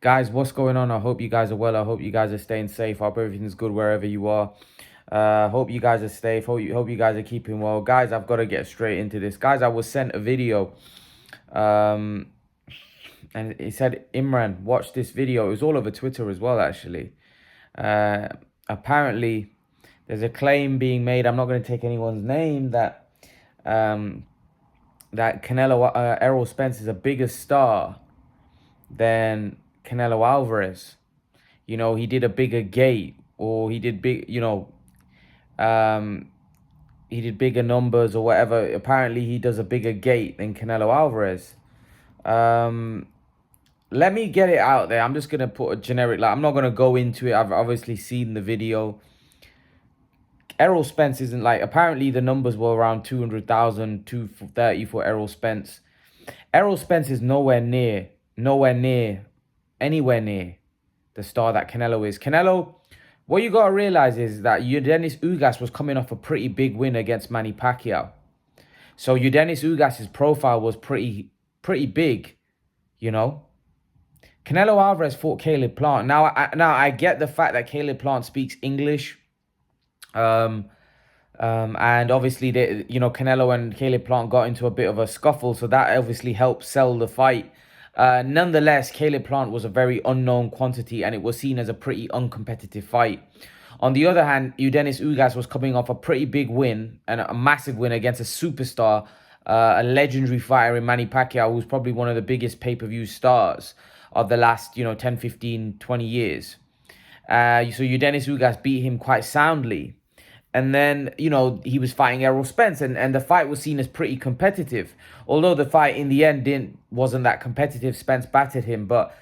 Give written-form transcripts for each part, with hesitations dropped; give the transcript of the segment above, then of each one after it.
Guys, what's going on? I hope you guys are well. I hope you guys are staying safe. I hope everything's good wherever you are. Hope you guys are safe. Hope you guys are keeping well. Guys, I've got to get straight into this. Guys, I was sent a video. Um, and it said, Imran, watch this video. It was all over Twitter as well, actually. Uh, Apparently, there's a claim being made. I'm not going to take anyone's name um, that Errol Spence is a bigger star than Canelo Alvarez. You know, he did a bigger gate, or he did um, he did bigger numbers or whatever. Apparently, he does a bigger gate than Canelo Alvarez. Um, Let me get it out there. I'm just gonna put a generic. Like, I'm not gonna go into it. I've obviously seen the video. Errol Spence isn't like. Apparently, the numbers were around 200,000, 230 for Errol Spence. Errol Spence is nowhere near, anywhere near the star that Canelo is. Canelo, what you got to realize is that Dennis Ugas was coming off a pretty big win against Manny Pacquiao. So Dennis Ugas's profile was pretty big, you know. Canelo Alvarez fought Caleb Plant. Now I get the fact that Caleb Plant speaks English. And obviously, Canelo and Caleb Plant got into a bit of a scuffle, so that obviously helped sell the fight. Nonetheless, Caleb Plant was a very unknown quantity, and it was seen as a pretty uncompetitive fight. On the other hand, Dennis Ugas was coming off a pretty big win and a massive win against a superstar, a legendary fighter in Manny Pacquiao, who's probably one of the biggest pay-per-view stars of the last, 10, 15, 20 years. So Dennis Ugas beat him quite soundly. And then, he was fighting Errol Spence, and the fight was seen as pretty competitive. Although the fight in the end wasn't that competitive, Spence battered him. But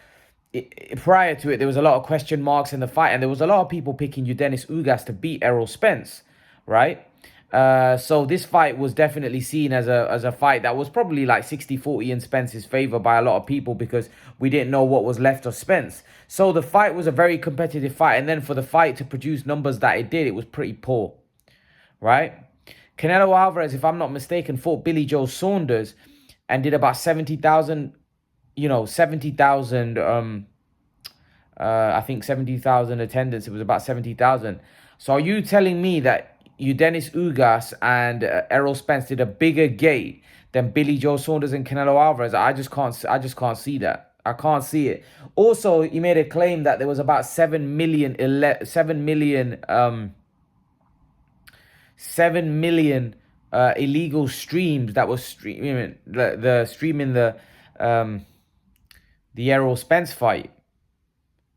prior to it, there was a lot of question marks in the fight, and there was a lot of people picking Dennis Ugas to beat Errol Spence, right? So this fight was definitely seen as a fight that was probably like 60-40 in Spence's favor by a lot of people, because we didn't know what was left of Spence. So the fight was a very competitive fight, and then for the fight to produce numbers that it did, it was pretty poor, right? Canelo Alvarez, if I'm not mistaken, fought Billy Joe Saunders and did about 70,000, 70,000, I think 70,000 attendance. It was about 70,000. So are you telling me that Dennis Ugas and Errol Spence did a bigger gate than Billy Joe Saunders and Canelo Alvarez? I just can't see that. I can't see it. Also, he made a claim that there was about 7 million illegal streams that was streaming the Errol Spence fight,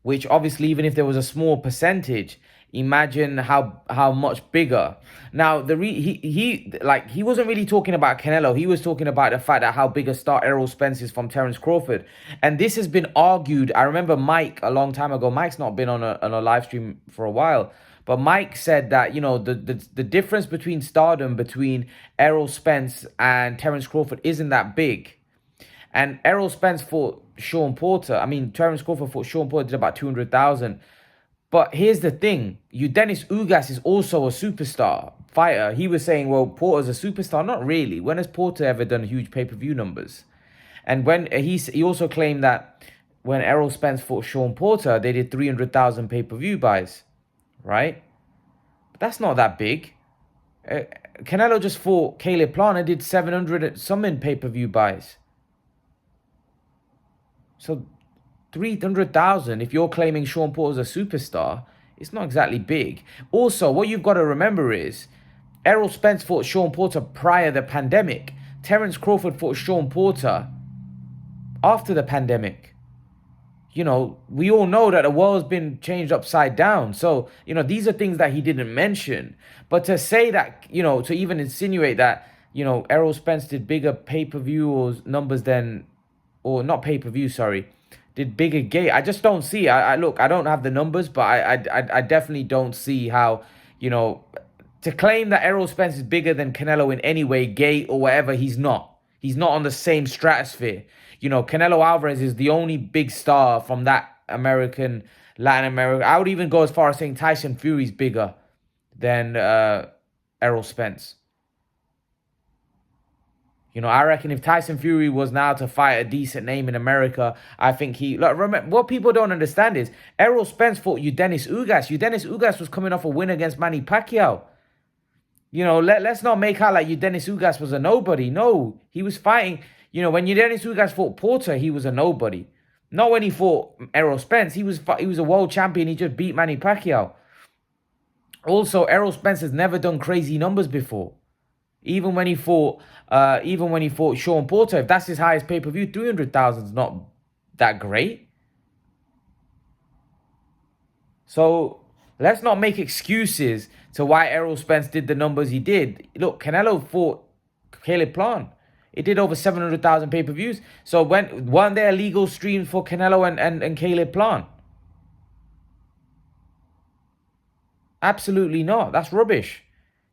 which obviously, even if there was a small percentage, imagine how much bigger. Now he wasn't really talking about Canelo. He was talking about the fact that how big a star Errol Spence is from Terence Crawford, and this has been argued. I remember Mike a long time ago. Mike's not been on a live stream for a while, but Mike said that the difference between stardom between Errol Spence and Terence Crawford isn't that big. And Errol Spence fought Sean Porter. I mean, Terence Crawford fought Sean Porter, did about 200,000. But here's the thing. Dennis Ugas is also a superstar fighter. He was saying, well, Porter's a superstar. Not really. When has Porter ever done huge pay-per-view numbers? And when he also claimed that when Errol Spence fought Sean Porter, they did 300,000 pay-per-view buys, right? But that's not that big. Canelo just fought Caleb Plant and did 700 some in pay-per-view buys. So 300,000, if you're claiming Sean Porter's a superstar, it's not exactly big. Also, what you've got to remember is Errol Spence fought Sean Porter prior to the pandemic. Terence Crawford fought Sean Porter after the pandemic. We all know that the world's been changed upside down. So, these are things that he didn't mention. But to say that, to even insinuate that, Errol Spence did bigger pay-per-view numbers than, or not pay-per-view, sorry, did bigger gate. I just don't see. Look, I don't have the numbers, but I definitely don't see how, to claim that Errol Spence is bigger than Canelo in any way, gate or whatever. He's not. He's not on the same stratosphere. Canelo Alvarez is the only big star from that Latin America. I would even go as far as saying Tyson Fury's bigger than Errol Spence. I reckon if Tyson Fury was now to fight a decent name in America, I think look, remember, what people don't understand is Errol Spence fought Dennis Ugas. Dennis Ugas was coming off a win against Manny Pacquiao. Let's not make out like Dennis Ugas was a nobody. No, he was fighting. When Dennis Ugas fought Porter, he was a nobody. Not when he fought Errol Spence. He was a world champion. He just beat Manny Pacquiao. Also, Errol Spence has never done crazy numbers before. Even when he fought Sean Porter, if that's his highest pay-per-view, 300,000 is not that great. So let's not make excuses to why Errol Spence did the numbers he did. Look, Canelo fought Caleb Plant. It did over 700,000 pay-per-views. So weren't there illegal streams for Canelo and Caleb Plant? Absolutely not. That's rubbish.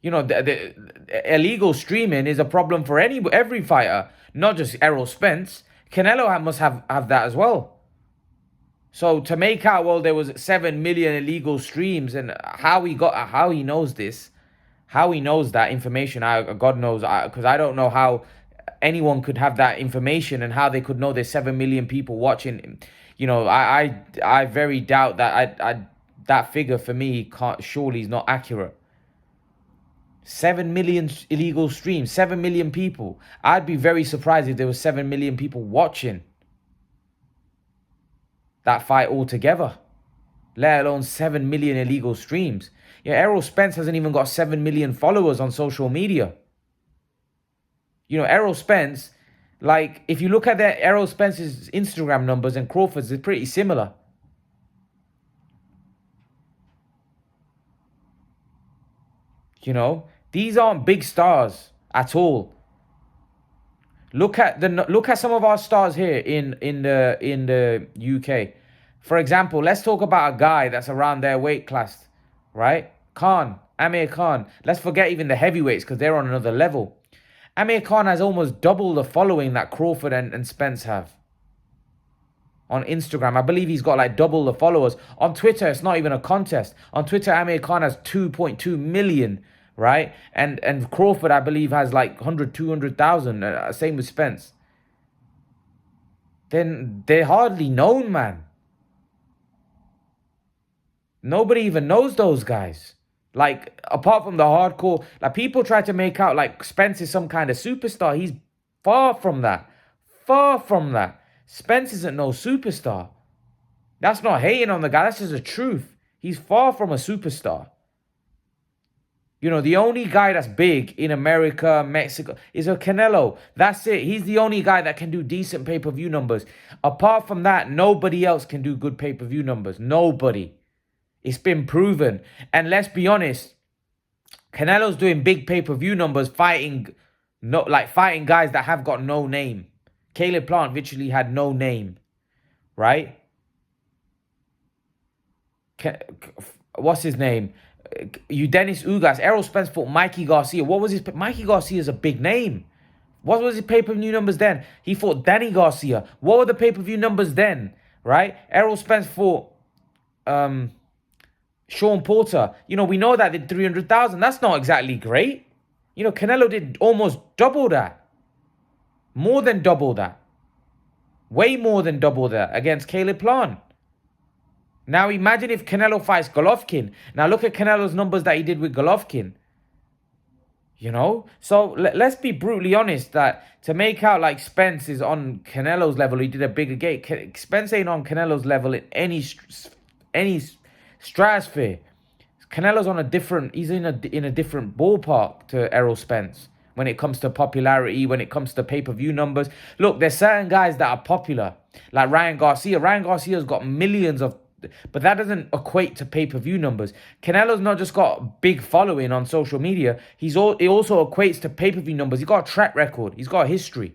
The illegal streaming is a problem for every fighter, not just Errol Spence. Canelo must have that as well. So to make out, well, there was 7 million illegal streams, and how he knows this, how he knows that information, God knows, because I don't know how anyone could have that information and how they could know there's 7 million people watching. I very doubt that. That figure for me surely is not accurate. 7 million illegal streams, 7 million people. I'd be very surprised if there was 7 million people watching that fight altogether, let alone 7 million illegal streams. Errol Spence hasn't even got 7 million followers on social media. Errol Spence, like, if you look at Errol Spence's Instagram numbers and Crawford's, they're pretty similar. These aren't big stars at all. Look at some of our stars here in the UK. For example, let's talk about a guy that's around their weight class, right? Amir Khan. Let's forget even the heavyweights because they're on another level. Amir Khan has almost double the following that Crawford and Spence have. On Instagram, I believe he's got like double the followers. On Twitter, it's not even a contest. On Twitter, Amir Khan has 2.2 million, right? And Crawford, I believe, has like 100, 200,000. Same with Spence. Then they're hardly known, man. Nobody even knows those guys. Like, apart from the hardcore, like, people try to make out like Spence is some kind of superstar. He's far from that. Far from that. Spence isn't no superstar. That's not hating on the guy. That's just the truth. He's far from a superstar. The only guy that's big in America, Mexico, is a Canelo. That's it. He's the only guy that can do decent pay-per-view numbers. Apart from that, nobody else can do good pay-per-view numbers. Nobody. It's been proven. And let's be honest, Canelo's doing big pay-per-view numbers fighting guys that have got no name. Caleb Plant literally had no name, right? What's his name? Dennis Ugas. Errol Spence fought Mikey Garcia. What was his? Mikey Garcia's a big name. What was his pay-per-view numbers then? He fought Danny Garcia. What were the pay-per-view numbers then, right? Errol Spence fought Sean Porter. We know that did 300,000. That's not exactly great. Canelo did almost double that. More than double that. Way more than double that against Caleb Plant. Now imagine if Canelo fights Golovkin. Now look at Canelo's numbers that he did with Golovkin. So let's be brutally honest that to make out like Spence is on Canelo's level, he did a bigger gate. Spence ain't on Canelo's level in any stratosphere. Canelo's on he's in a different ballpark to Errol Spence when it comes to popularity, when it comes to pay-per-view numbers. Look, there's certain guys that are popular, like Ryan Garcia. Ryan Garcia's got millions of, but that doesn't equate to pay-per-view numbers. Canelo's not just got a big following on social media. It also equates to pay-per-view numbers. He's got a track record. He's got a history.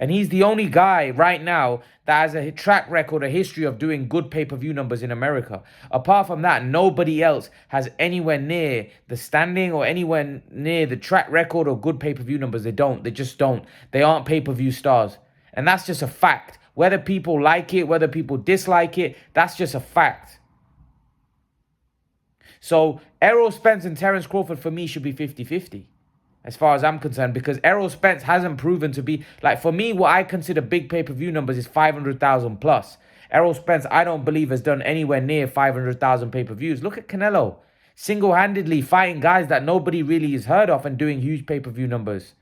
And he's the only guy right now that has a track record, a history of doing good pay-per-view numbers in America. Apart from that, nobody else has anywhere near the standing or anywhere near the track record or good pay-per-view numbers. They don't. They just don't. They aren't pay-per-view stars. And that's just a fact. Whether people like it, whether people dislike it, that's just a fact. So Errol Spence and Terence Crawford, for me, should be 50-50. as far as I'm concerned, because Errol Spence hasn't proven to be, like, for me, what I consider big pay-per-view numbers is 500,000 plus. Errol Spence, I don't believe, has done anywhere near 500,000 pay-per-views. Look at Canelo, single-handedly fighting guys that nobody really has heard of and doing huge pay-per-view numbers.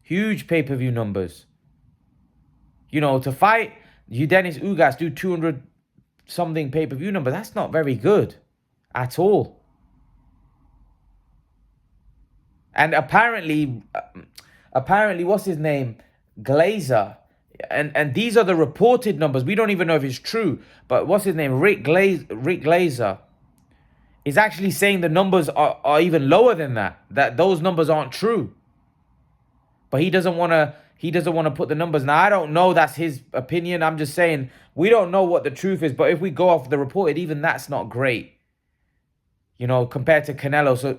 Huge pay-per-view numbers. You know, to fight Dennis Ugas, do 200 something pay-per-view number, that's not very good at all. And apparently, what's his name? Glazer. And these are the reported numbers. We don't even know if it's true. But what's his name? Rick Glazer is actually saying the numbers are even lower than that. That those numbers aren't true. But he doesn't want to put the numbers. Now, I don't know. That's his opinion. I'm just saying we don't know what the truth is. But if we go off the reported, even that's not great. You know, compared to Canelo. So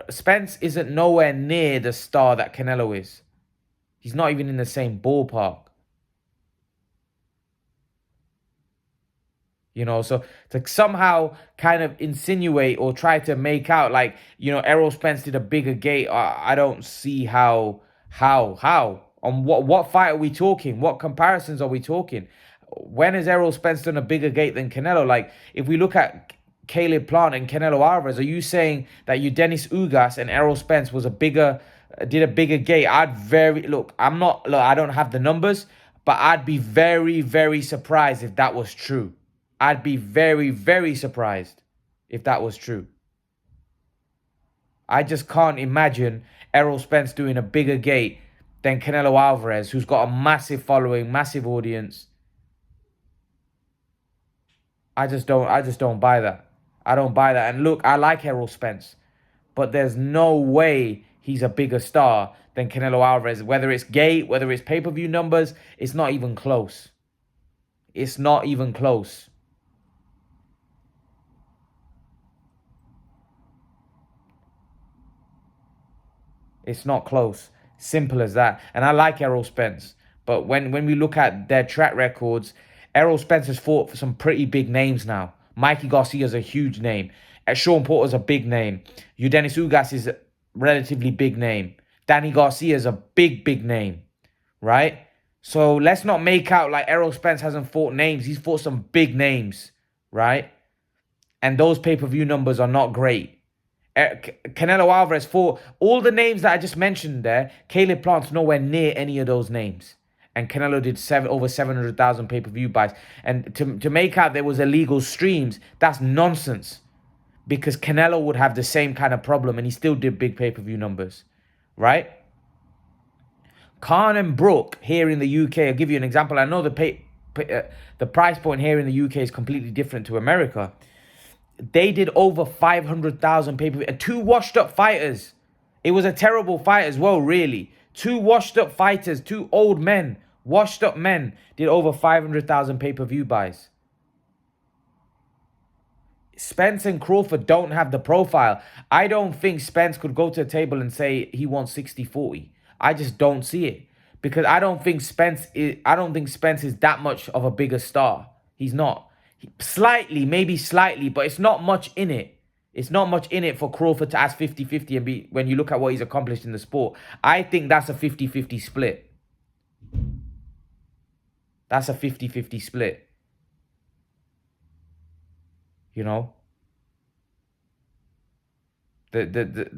Spence isn't nowhere near the star that Canelo is. He's not even in the same ballpark. You know, so to somehow kind of insinuate or try to make out like, you know, Errol Spence did a bigger gate, I don't see how. On what fight are we talking? What comparisons are we talking? When has Errol Spence done a bigger gate than Canelo? Like, if we look at Caleb Plant and Canelo Alvarez, are you saying that Dennis Ugas and Errol Spence did a bigger gate? I don't have the numbers, but I'd be very, very surprised if that was true. I'd be very, very surprised if that was true. I just can't imagine Errol Spence doing a bigger gate than Canelo Alvarez, who's got a massive following, massive audience. I just don't buy that. I don't buy that. And look, I like Errol Spence, but there's no way he's a bigger star than Canelo Alvarez. Whether it's gate, whether it's pay-per-view numbers, it's not even close. It's not even close. It's not close. Simple as that. And I like Errol Spence. But when we look at their track records, Errol Spence has fought for some pretty big names now. Mikey Garcia's a huge name. Sean Porter's a big name. Dennis Ugas is a relatively big name. Danny Garcia's a big, big name. Right? So let's not make out like Errol Spence hasn't fought names. He's fought some big names. Right? And those pay-per-view numbers are not great. Canelo Alvarez fought all the names that I just mentioned there. Caleb Plant's nowhere near any of those names. And Canelo did over 700,000 pay-per-view buys. And to make out there was illegal streams, that's nonsense. Because Canelo would have the same kind of problem and he still did big pay-per-view numbers. Right? Khan and Brook here in the UK, I'll give you an example. I know the price point here in the UK is completely different to America. They did over 500,000 pay-per-view. And two washed-up fighters. It was a terrible fight as well, really. Two washed-up fighters, two old men, washed-up men, did over 500,000 pay-per-view buys. Spence and Crawford don't have the profile. I don't think Spence could go to a table and say he wants 60-40. I just don't see it. Because I don't think Spence is that much of a bigger star. He's not. Slightly, maybe slightly, but it's not much in it. It's not much in it for Crawford to ask 50-50 and be, when you look at what he's accomplished in the sport. I think that's a 50-50 split. That's a 50-50 split. You know? The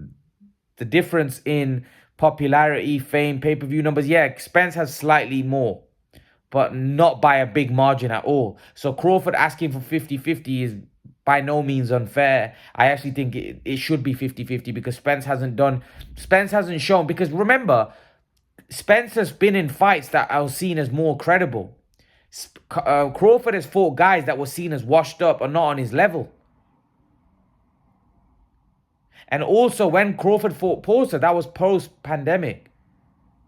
difference in popularity, fame, pay-per-view numbers, yeah, Spence has slightly more, but not by a big margin at all. So Crawford asking for 50-50 is by no means unfair. I actually think it should be 50-50 because Spence hasn't shown. Because remember, Spence has been in fights that are seen as more credible. Crawford has fought guys that were seen as washed up or not on his level. And also when Crawford fought Porter, that was post-pandemic.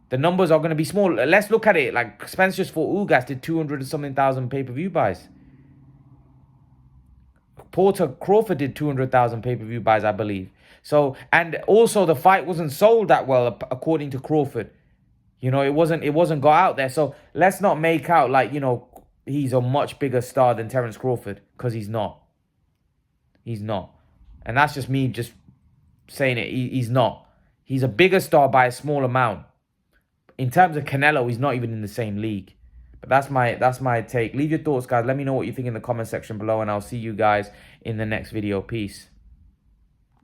The numbers are going to be small. Let's look at it. Like Spence just fought Ugas, did 200 and something thousand pay-per-view buys. Crawford did 200,000 pay-per-view buys, I believe. So, and also the fight wasn't sold that well, according to Crawford. You know, it wasn't got out there. So let's not make out like, you know, he's a much bigger star than Terence Crawford, because he's not. He's not. And that's just me just saying it. He's not. He's a bigger star by a small amount. In terms of Canelo, he's not even in the same league. But that's my take. Leave your thoughts, guys. Let me know what you think in the comment section below, and I'll see you guys in the next video. Peace.